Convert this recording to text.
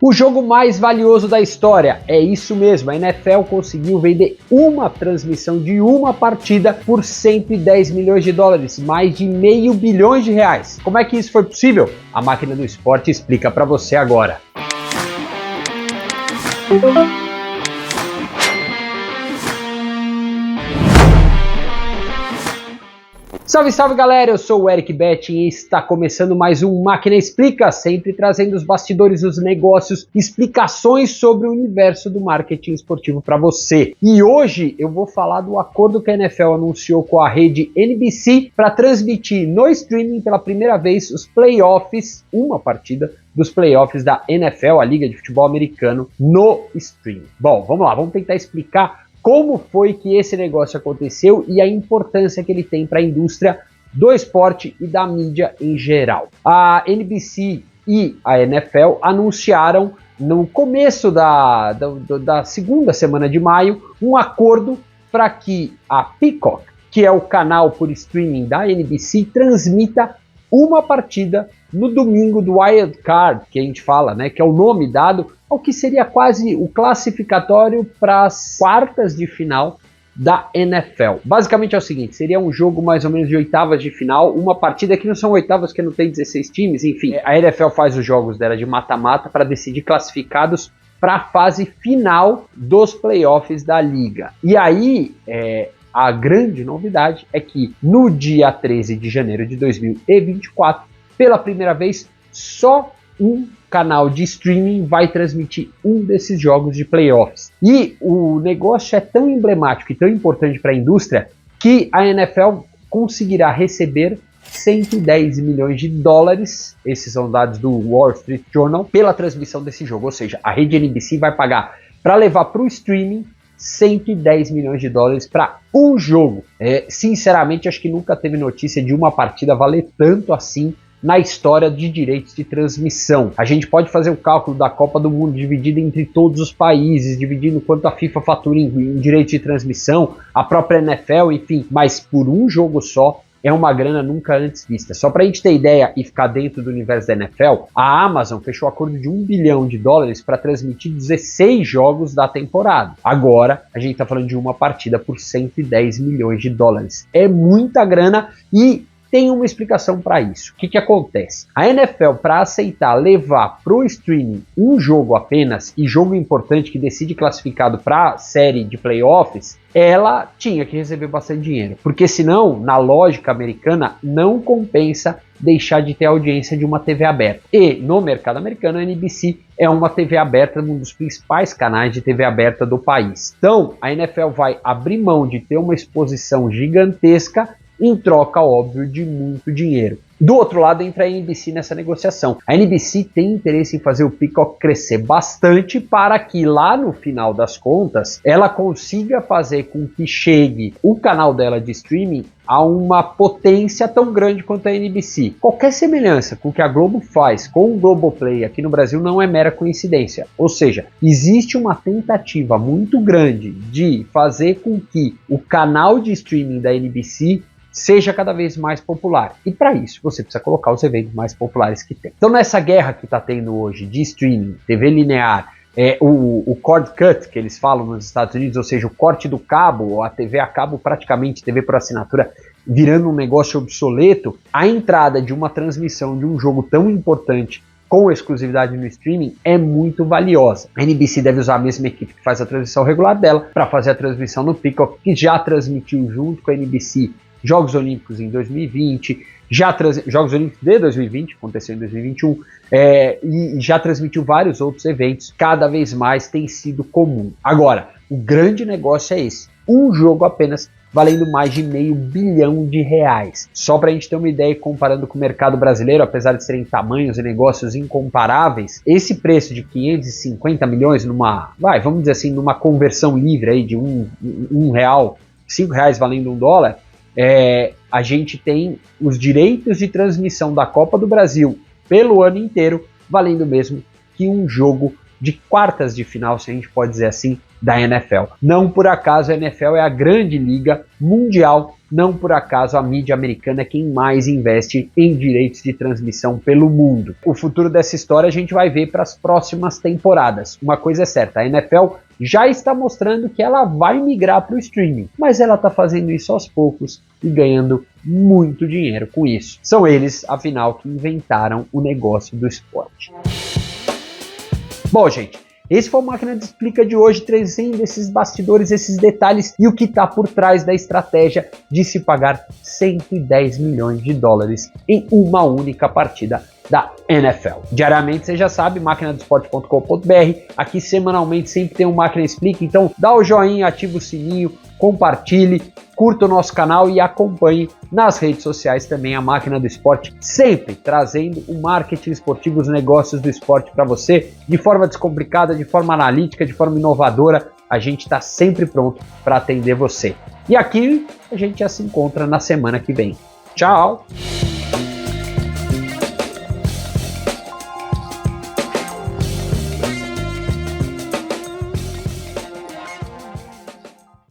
O jogo mais valioso da história, é isso mesmo, a NFL conseguiu vender uma transmissão de uma partida por 110 milhões de dólares, mais de R$500 milhões. Como é que isso foi possível? A Máquina do Esporte explica para você agora. Salve, salve galera, eu sou o Eric Betting e está começando mais um Máquina Explica, sempre trazendo os bastidores dos negócios, explicações sobre o universo do marketing esportivo para você. E hoje eu vou falar do acordo que a NFL anunciou com a rede NBC para transmitir no streaming pela primeira vez os playoffs, uma partida dos playoffs da NFL, a Liga de Futebol Americano, no streaming. Bom, vamos lá, vamos tentar explicar como foi que esse negócio aconteceu e a importância que ele tem para a indústria do esporte e da mídia em geral. A NBC e a NFL anunciaram no começo da segunda semana de maio um acordo para que a Peacock, que é o canal por streaming da NBC, transmita uma partida no domingo do Wild Card, que a gente fala, né, que é o nome dado ao que seria quase o classificatório para as quartas de final da NFL. Basicamente é o seguinte, seria um jogo mais ou menos de oitavas de final, uma partida que não são oitavas, que não tem 16 times, enfim. A NFL faz os jogos dela de mata-mata para decidir classificados para a fase final dos playoffs da liga. E aí, a grande novidade é que no dia 13 de janeiro de 2024, pela primeira vez, só um canal de streaming vai transmitir um desses jogos de playoffs. E o negócio é tão emblemático e tão importante para a indústria que a NFL conseguirá receber 110 milhões de dólares, esses são dados do Wall Street Journal, pela transmissão desse jogo. Ou seja, a rede NBC vai pagar para levar para o streaming 110 milhões de dólares para um jogo. Sinceramente, acho que nunca teve notícia de uma partida valer tanto assim na história de direitos de transmissão. A gente pode fazer o cálculo da Copa do Mundo dividido entre todos os países, dividindo quanto a FIFA fatura em direitos de transmissão, a própria NFL, enfim, mas por um jogo só é uma grana nunca antes vista. Só para a gente ter ideia e ficar dentro do universo da NFL, a Amazon fechou um acordo de $1 bilhão para transmitir 16 jogos da temporada. Agora, a gente está falando de uma partida por 110 milhões de dólares. É muita grana e tem uma explicação para isso. O que acontece? A NFL, para aceitar levar para o streaming um jogo apenas, e jogo importante que decide classificado para a série de playoffs, ela tinha que receber bastante dinheiro. Porque senão, na lógica americana, não compensa deixar de ter audiência de uma TV aberta. E no mercado americano, a NBC é uma TV aberta, um dos principais canais de TV aberta do país. Então, a NFL vai abrir mão de ter uma exposição gigantesca em troca, óbvio, de muito dinheiro. Do outro lado, entra a NBC nessa negociação. A NBC tem interesse em fazer o Peacock crescer bastante para que lá no final das contas, ela consiga fazer com que chegue o canal dela de streaming a uma potência tão grande quanto a NBC. Qualquer semelhança com o que a Globo faz com o Globoplay aqui no Brasil não é mera coincidência. Ou seja, existe uma tentativa muito grande de fazer com que o canal de streaming da NBC seja cada vez mais popular. E para isso, você precisa colocar os eventos mais populares que tem. Então, nessa guerra que está tendo hoje de streaming, TV linear, o cord cut, que eles falam nos Estados Unidos, ou seja, o corte do cabo, ou a TV a cabo, praticamente TV por assinatura, virando um negócio obsoleto, a entrada de uma transmissão de um jogo tão importante com exclusividade no streaming é muito valiosa. A NBC deve usar a mesma equipe que faz a transmissão regular dela para fazer a transmissão no Peacock, que já transmitiu junto com a NBC Jogos Olímpicos em 2020, Jogos Olímpicos de 2020, aconteceu em 2021, e já transmitiu vários outros eventos, cada vez mais tem sido comum. Agora, o grande negócio é esse, um jogo apenas valendo mais de R$500 bilhão. Só para a gente ter uma ideia, comparando com o mercado brasileiro, apesar de serem tamanhos e negócios incomparáveis, esse preço de 550 milhões vamos dizer assim, numa conversão livre aí de um real, R$5 valendo $1, a gente tem os direitos de transmissão da Copa do Brasil pelo ano inteiro, valendo mesmo que um jogo de quartas de final, se a gente pode dizer assim, da NFL. Não por acaso a NFL é a grande liga mundial não por acaso a mídia americana é quem mais investe em direitos de transmissão pelo mundo. O futuro dessa história a gente vai ver para as próximas temporadas. Uma coisa é certa, a NFL já está mostrando que ela vai migrar para o streaming, mas ela está fazendo isso aos poucos e ganhando muito dinheiro com isso. São eles, afinal, que inventaram o negócio do esporte. Bom, gente, esse foi o Máquina de Explica de hoje, trazendo esses bastidores, esses detalhes e o que está por trás da estratégia de se pagar 110 milhões de dólares em uma única partida da NFL. Diariamente, você já sabe, maquinadosport.com.br, aqui semanalmente sempre tem um Máquina Explica, então dá o joinha, ativa o sininho, compartilhe, curta o nosso canal e acompanhe nas redes sociais também a Máquina do Esporte, sempre trazendo o marketing esportivo, os negócios do esporte para você, de forma descomplicada, de forma analítica, de forma inovadora. A gente está sempre pronto para atender você. E aqui a gente já se encontra na semana que vem. Tchau!